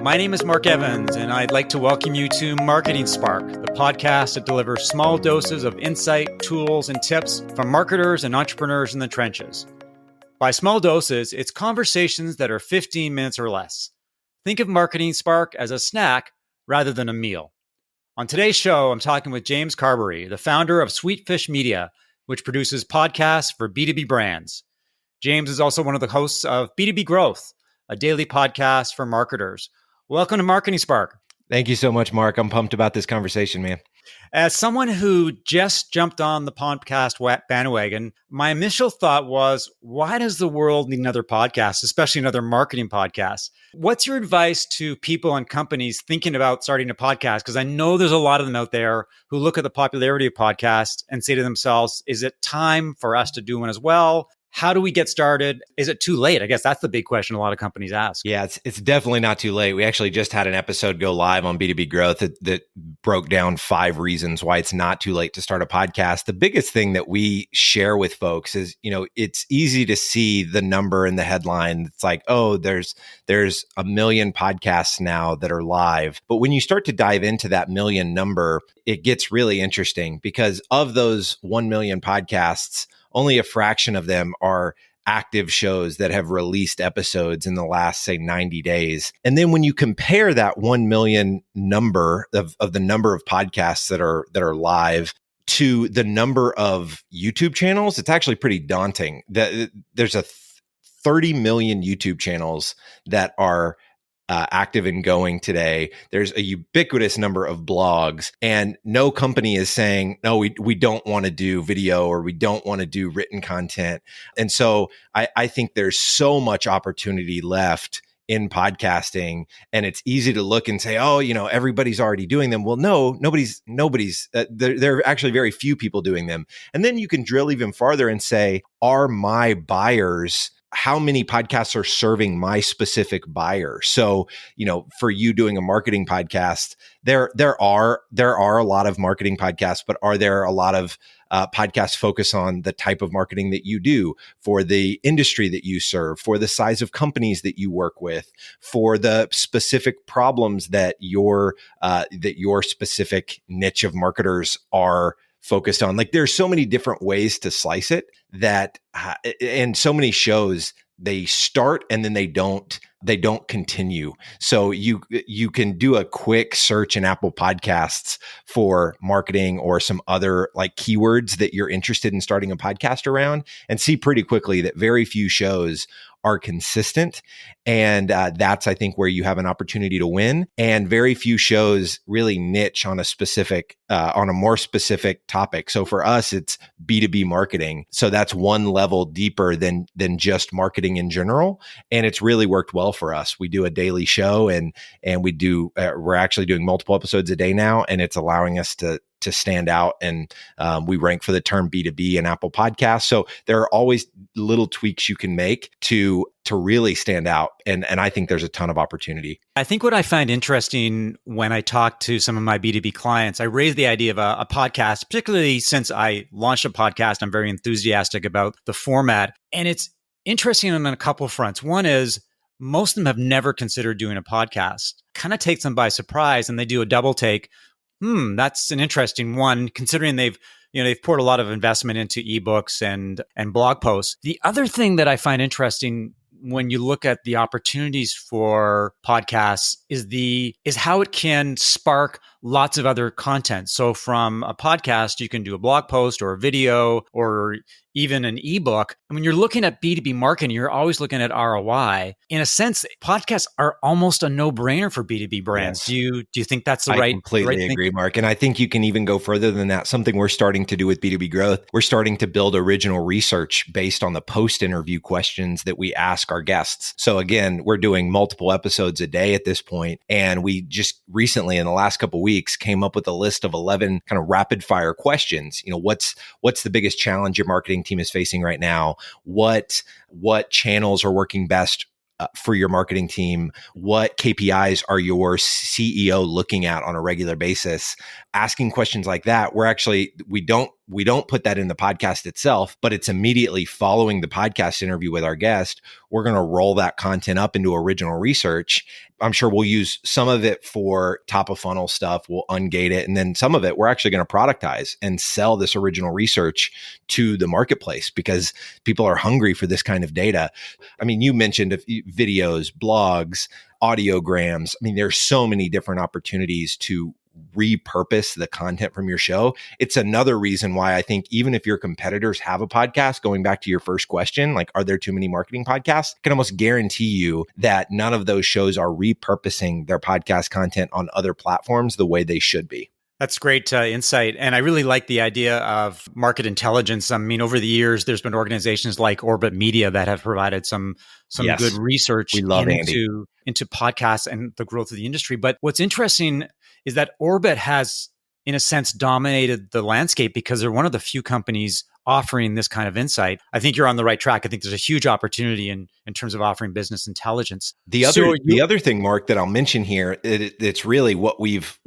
My name is Mark Evans, and I'd like to welcome you to Marketing Spark, the podcast that delivers small doses of insight, tools, and tips from marketers and entrepreneurs in the trenches. By small doses, it's conversations that are 15 minutes or less. Think of Marketing Spark as a snack rather than a meal. On today's show, I'm talking with James Carberry, the founder of Sweetfish Media, which produces podcasts for B2B brands. James is also one of the hosts of B2B Growth, a daily podcast for marketers. Welcome to Marketing Spark. Thank you so much, Mark. I'm pumped about this conversation, man. As someone who just jumped on the podcast bandwagon, my initial thought was, why does the world need another podcast, especially another marketing podcast? What's your advice to people and companies thinking about starting a podcast? Because I know there's a lot of them out there who look at the popularity of podcasts and say to themselves, is it time for us to do one as well? How do we get started? Is it too late? I guess that's the big question a lot of companies ask. Yeah, it's definitely not too late. We actually just had an episode go live on B2B Growth that broke down 5 reasons why it's not too late to start a podcast. The biggest thing that we share with folks is, it's easy to see the number in the headline. It's like, oh, there's 1 million podcasts now that are live. But when you start to dive into that million number, it gets really interesting because of those 1 million podcasts, only a fraction of them are active shows that have released episodes in the last, say, 90 days. And then when you compare that 1 million number of the number of podcasts that are live to the number of YouTube channels, it's actually pretty daunting. There's 30 million YouTube channels that are active and going today. There's a ubiquitous number of blogs, and no company is saying, no, we don't want to do video or we don't want to do written content. And so I think there's so much opportunity left in podcasting, and it's easy to look and say, oh, everybody's already doing them. Well, no, nobody's, there are actually very few people doing them. And then you can drill even farther and say, are my buyers, how many podcasts are serving my specific buyer? So, for you doing a marketing podcast, there are a lot of marketing podcasts, but are there a lot of podcasts focus on the type of marketing that you do, for the industry that you serve, for the size of companies that you work with, for the specific problems that your specific niche of marketers are focused on? Like, there's so many different ways to slice it that, and so many shows, they start and then they don't continue. So you can do a quick search in Apple Podcasts for marketing or some other like keywords that you're interested in starting a podcast around, and see pretty quickly that very few shows are consistent. And that's, I think, where you have an opportunity to win. And very few shows really niche on a more specific topic. So for us, it's B2B marketing. So that's one level deeper than just marketing in general. And it's really worked well for us. We do a daily show, and we're actually doing multiple episodes a day now, and it's allowing us to stand out. And we rank for the term B2B in Apple Podcasts. So there are always little tweaks you can make to really stand out. And I think there's a ton of opportunity. I think what I find interesting when I talk to some of my B2B clients, I raise the idea of a podcast, particularly since I launched a podcast. I'm very enthusiastic about the format. And it's interesting on a couple of fronts. One is, most of them have never considered doing a podcast. Kind of takes them by surprise, and they do a double take. That's an interesting one, considering they've poured a lot of investment into ebooks and blog posts. The other thing that I find interesting when you look at the opportunities for podcasts is how it can spark lots of other content. So from a podcast, you can do a blog post or a video or even an ebook. And when you're looking at B2B marketing, you're always looking at ROI. In a sense, podcasts are almost a no-brainer for B2B brands. Yes. Do you think that's the I right completely agree, Mark. And I think you can even go further than that. Something we're starting to do with B2B Growth, we're starting to build original research based on the post-interview questions that we ask our guests. So again, we're doing multiple episodes a day at this point, and we just recently, in the last couple of weeks, came up with a list of 11 kind of rapid fire questions. What's the biggest challenge your marketing team is facing right now? What channels are working best for your marketing team? What KPIs are your CEO looking at on a regular basis? Asking questions like that, we we don't put that in the podcast itself, but it's immediately following the podcast interview with our guest. We're going to roll that content up into original research. I'm sure we'll use some of it for top of funnel stuff. We'll ungate it. And then some of it we're actually going to productize and sell this original research to the marketplace because people are hungry for this kind of data. I mean, you mentioned videos, blogs, audiograms. I mean, there's so many different opportunities to repurpose the content from your show. It's another reason why I think even if your competitors have a podcast, going back to your first question, like, are there too many marketing podcasts? I can almost guarantee you that none of those shows are repurposing their podcast content on other platforms the way they should be. That's great insight. And I really like the idea of market intelligence. I mean, over the years, there's been organizations like Orbit Media that have provided some Yes. good research We love into podcasts and the growth of the industry. But what's interesting is that Orbit has, in a sense, dominated the landscape because they're one of the few companies offering this kind of insight. I think you're on the right track. I think there's a huge opportunity in terms of offering business intelligence. The other thing, Mark, that I'll mention here, it's really what we've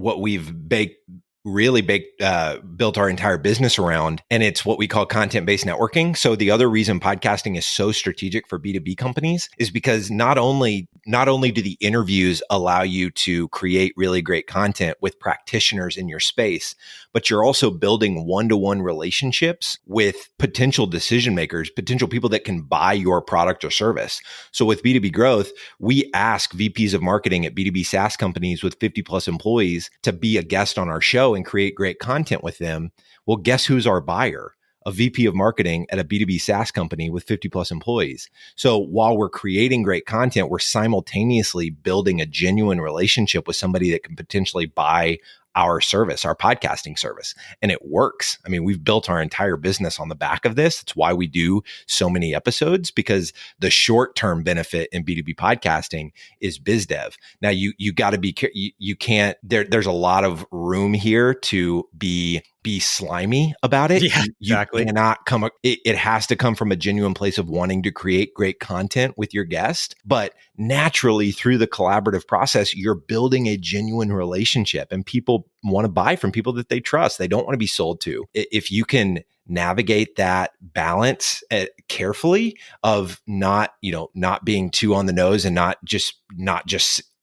built our entire business around, and it's what we call content-based networking. So the other reason podcasting is so strategic for B2B companies is because not only do the interviews allow you to create really great content with practitioners in your space, but you're also building one-to-one relationships with potential decision makers, potential people that can buy your product or service. So with B2B growth, we ask VPs of marketing at B2B SaaS companies with 50 plus employees to be a guest on our show and create great content with them. Well, guess who's our buyer? A VP of marketing at a B2B SaaS company with 50 plus employees. So while we're creating great content, we're simultaneously building a genuine relationship with somebody that can potentially buy our service, our podcasting service. And it works. I mean, we've built our entire business on the back of this. It's why we do so many episodes, because the short-term benefit in B2B podcasting is biz dev. Now you got to be, you can't, there's a lot of room here to be slimy about it. Yeah, exactly. You cannot come, it has to come from a genuine place of wanting to create great content with your guest. But naturally, through the collaborative process, you're building a genuine relationship, and people want to buy from people that they trust. They don't want to be sold to. If you can navigate that balance carefully of not being too on the nose and not just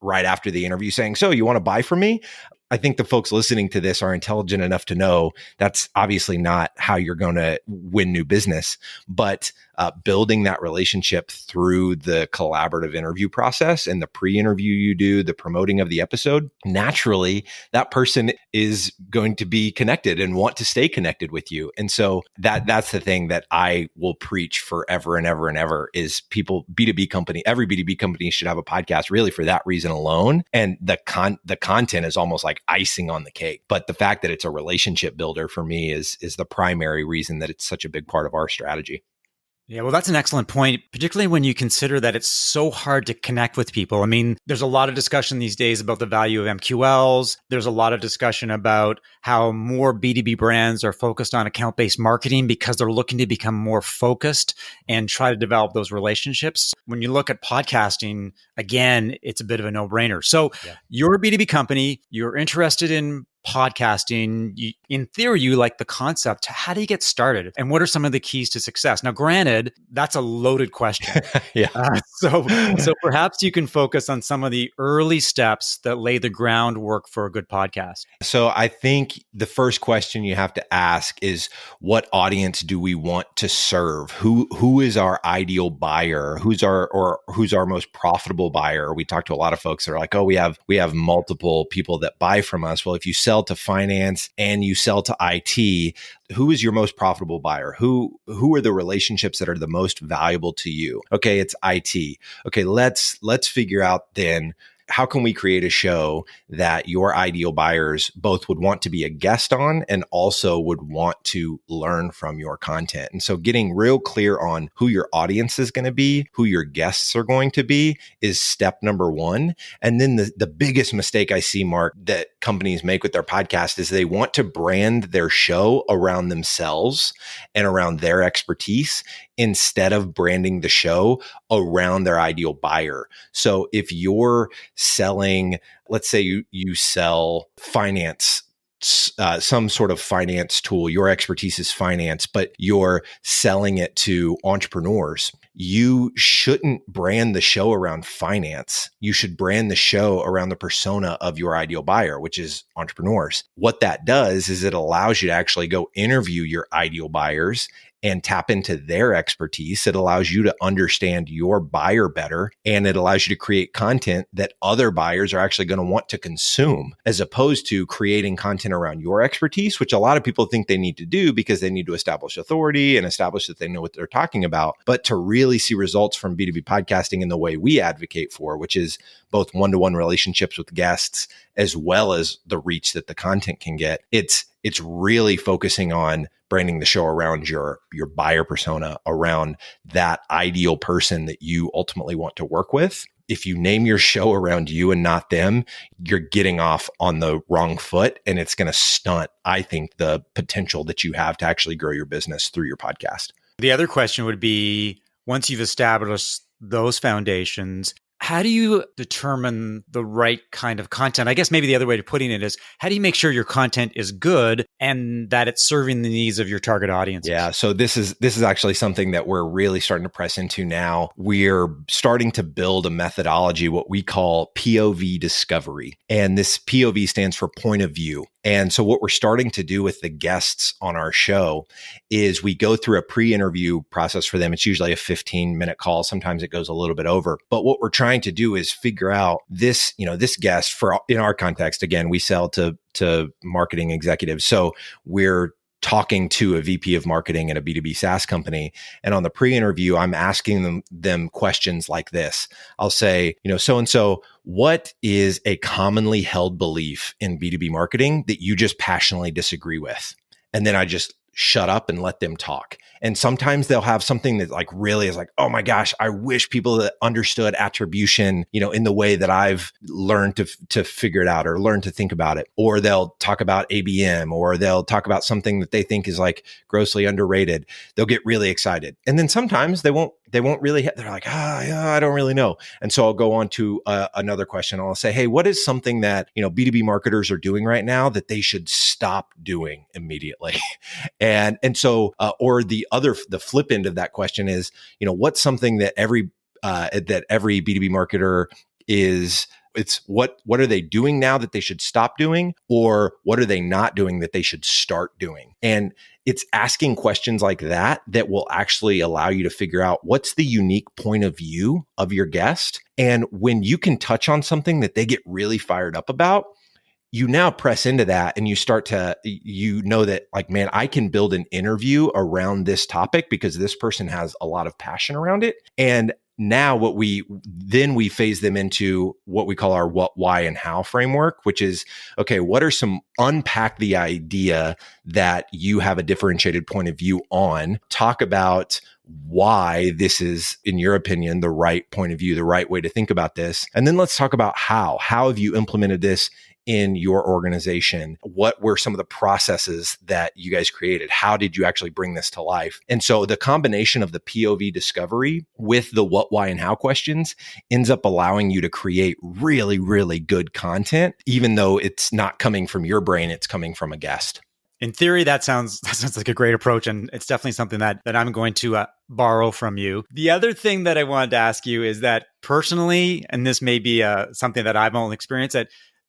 right after the interview saying, "So you want to buy from me?" I think the folks listening to this are intelligent enough to know that's obviously not how you're going to win new business, but building that relationship through the collaborative interview process and the pre-interview you do, the promoting of the episode, naturally, that person is going to be connected and want to stay connected with you. And so that's the thing that I will preach forever and ever and ever is people, B2B company, every B2B company should have a podcast really for that reason alone. And the content is almost like icing on the cake. But the fact that it's a relationship builder for me is the primary reason that it's such a big part of our strategy. Yeah, well, that's an excellent point, particularly when you consider that it's so hard to connect with people. I mean, there's a lot of discussion these days about the value of MQLs. There's a lot of discussion about how more B2B brands are focused on account-based marketing because they're looking to become more focused and try to develop those relationships. When you look at podcasting, again, it's a bit of a no-brainer. So You're a B2B company, you're interested in podcasting. In theory, you like the concept. How do you get started? And what are some of the keys to success? Now, granted, that's a loaded question. So perhaps you can focus on some of the early steps that lay the groundwork for a good podcast. So I think the first question you have to ask is, what audience do we want to serve? Who is our ideal buyer? Who's our most profitable buyer? We talk to a lot of folks that are like, oh, we have multiple people that buy from us. Well, if you sell to finance and you sell to IT, who is your most profitable buyer? Who are the relationships that are the most valuable to you? Okay, it's IT. Okay, let's figure out then, how can we create a show that your ideal buyers both would want to be a guest on and also would want to learn from your content? And so getting real clear on who your audience is going to be, who your guests are going to be is step number one. And then the biggest mistake I see, Mark, that companies make with their podcast is they want to brand their show around themselves and around their expertise instead of branding the show around their ideal buyer. So if you're selling, let's say you sell finance some sort of finance tool, your expertise is finance, but you're selling it to entrepreneurs, you shouldn't brand the show around finance. You should brand the show around the persona of your ideal buyer, which is entrepreneurs. What that does is it allows you to actually go interview your ideal buyers and tap into their expertise. It allows you to understand your buyer better, and it allows you to create content that other buyers are actually going to want to consume, as opposed to creating content around your expertise, which a lot of people think they need to do because they need to establish authority and establish that they know what they're talking about. But to really see results from B2B podcasting in the way we advocate for, which is both one-to-one relationships with guests, as well as the reach that the content can get, it's really focusing on branding the show around your buyer persona, around that ideal person that you ultimately want to work with. If you name your show around you and not them, you're getting off on the wrong foot, and it's going to stunt, I think, the potential that you have to actually grow your business through your podcast. The other question would be, once you've established those foundations, how do you determine the right kind of content? I guess maybe the other way to putting it is, how do you make sure your content is good and that it's serving the needs of your target audience? Yeah. So this is actually something that we're really starting to press into now. We're starting to build a methodology, what we call POV discovery. And this POV stands for point of view. And so what we're starting to do with the guests on our show is we go through a pre-interview process for them. It's usually a 15-minute call. Sometimes it goes a little bit over. But what we're trying to do is figure out this guest, for in our context, again, we sell to marketing executives. So we're talking to a VP of marketing at a B2B SaaS company. And on the pre-interview, I'm asking them questions like this. I'll say, so-and-so, what is a commonly held belief in B2B marketing that you just passionately disagree with? And then I just shut up and let them talk. And sometimes they'll have something that like really is like, oh my gosh, I wish people that understood attribution, in the way that I've learned to figure it out or learn to think about it. Or they'll talk about ABM, or they'll talk about something that they think is like grossly underrated. They'll get really excited. And then sometimes they won't really, they're like, yeah, I don't really know. And so I'll go on to another question. I'll say, hey, what is something that, B2B marketers are doing right now that they should stop doing immediately? and so, or the flip end of that question is, what's something that every B2B marketer is, it's what are they doing now that they should stop doing, or what are they not doing that they should start doing? And it's asking questions like that will actually allow you to figure out what's the unique point of view of your guest. And when you can touch on something that they get really fired up about, you now press into that and you start to, that like, man, I can build an interview around this topic because this person has a lot of passion around it. And now we phase them into what we call our what, why, and how framework, which is, okay, what are some, unpack the idea that you have a differentiated point of view on, talk about why this is, in your opinion, the right point of view, the right way to think about this. And then let's talk about how have you implemented this in your organization? What were some of the processes that you guys created? How did you actually bring this to life? And so the combination of the POV discovery with the what, why, and how questions ends up allowing you to create really, really good content, even though it's not coming from your brain, it's coming from a guest. In theory, that sounds like a great approach, and it's definitely something that I'm going to borrow from you. The other thing that I wanted to ask you is that personally, and this may be something that I've only experienced,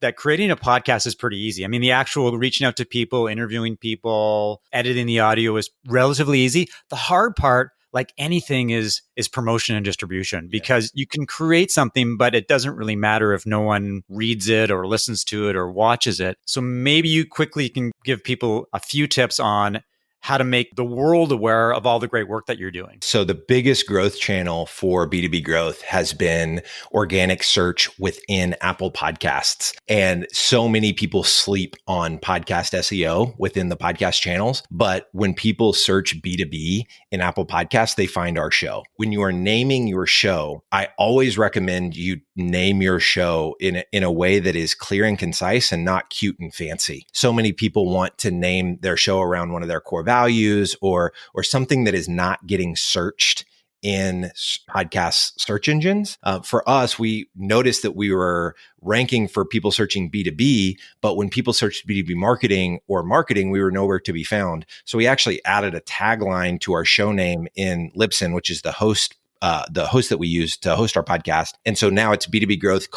that creating a podcast is pretty easy. I mean, the actual reaching out to people, interviewing people, editing the audio is relatively easy. The hard part, like anything, is promotion and distribution, because you can create something, but it doesn't really matter if no one reads it or listens to it or watches it. So maybe you quickly can give people a few tips on how to make the world aware of all the great work that you're doing. So the biggest growth channel for B2B growth has been organic search within Apple Podcasts. And so many people sleep on podcast SEO within the podcast channels. But when people search B2B in Apple Podcasts, they find our show. When you are naming your show, I always recommend you name your show in a way that is clear and concise and not cute and fancy. So many people want to name their show around one of their core values or something that is not getting searched in podcast search engines. For us, we noticed that we were ranking for people searching B2B, but when people searched B2B marketing or marketing, we were nowhere to be found. So we actually added a tagline to our show name in Libsyn, which is the host that we use to host our podcast. And so now it's B2B Growth :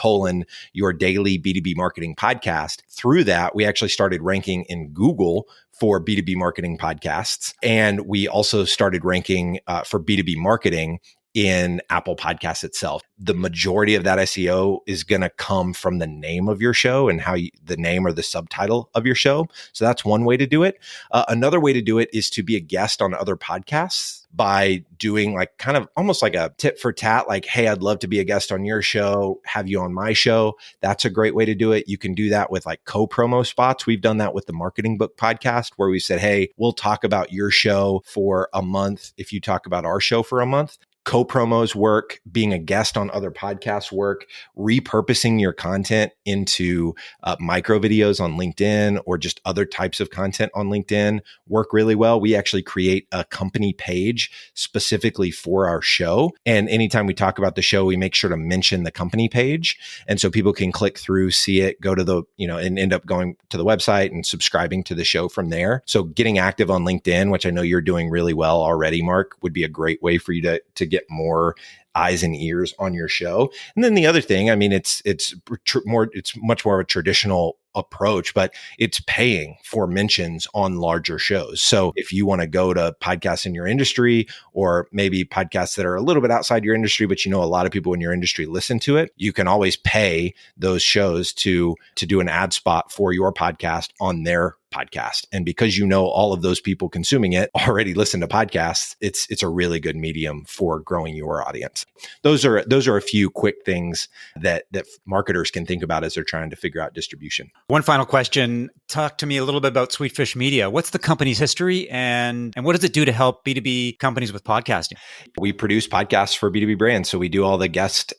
your daily B2B marketing podcast. Through that, we actually started ranking in Google for B2B marketing podcasts. And we also started ranking for B2B marketing in Apple Podcasts itself. The majority of that SEO is going to come from the name of your show and the name or the subtitle of your show. So that's one way to do it. Another way to do it is to be a guest on other podcasts by doing like kind of almost like a tit for tat, like, hey, I'd love to be a guest on your show, have you on my show. That's a great way to do it. You can do that with like co-promo spots. We've done that with the Marketing Book podcast, where we said, hey, we'll talk about your show for a month if you talk about our show for a month. Co-promos work, being a guest on other podcasts work, repurposing your content into micro videos on LinkedIn or just other types of content on LinkedIn work really well. We actually create a company page specifically for our show. And anytime we talk about the show, we make sure to mention the company page. And so people can click through, see it, go to the, and end up going to the website and subscribing to the show from there. So getting active on LinkedIn, which I know you're doing really well already, Mark, would be a great way for you to get more eyes and ears on your show. And then the other thing, I mean, it's much more of a traditional approach, but it's paying for mentions on larger shows. So if you want to go to podcasts in your industry, or maybe podcasts that are a little bit outside your industry, but a lot of people in your industry listen to it, you can always pay those shows to do an ad spot for your podcast on their podcast. And because all of those people consuming it already listen to podcasts, it's a really good medium for growing your audience. Those are a few quick things that marketers can think about as they're trying to figure out distribution. One final question. Talk to me a little bit about Sweetfish Media. What's the company's history and what does it do to help B2B companies with podcasting? We produce podcasts for B2B brands. So we do all the guest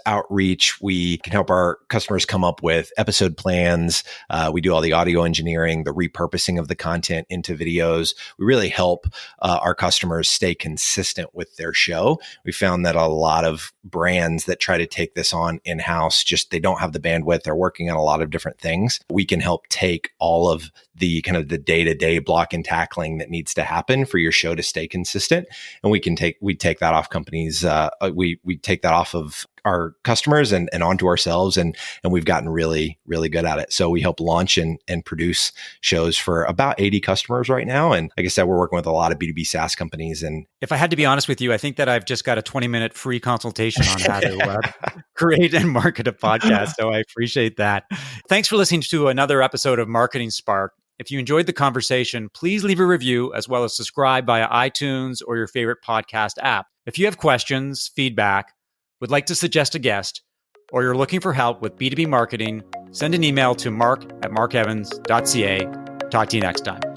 outreach. We can help our customers come up with episode plans. We do all the audio engineering, the repurposing of the content into videos. We really help our customers stay consistent with their show. We found that a lot of brands that try to take this on in-house, they don't have the bandwidth. They're working on a lot of different things. We can help take all of the kind of the day-to-day block and tackling that needs to happen for your show to stay consistent. And we take that off companies. We take that off of our customers and onto ourselves. And we've gotten really, really good at it. So we help launch and produce shows for about 80 customers right now. And like I said, we're working with a lot of B2B SaaS companies. And if I had to be honest with you, I think that I've just got a 20-minute free consultation on how to create and market a podcast. So I appreciate that. Thanks for listening to another episode of Marketing Spark. If you enjoyed the conversation, please leave a review as well as subscribe via iTunes or your favorite podcast app. If you have questions, feedback, would like to suggest a guest, or you're looking for help with B2B marketing, send an email to mark@markevans.ca. Talk to you next time.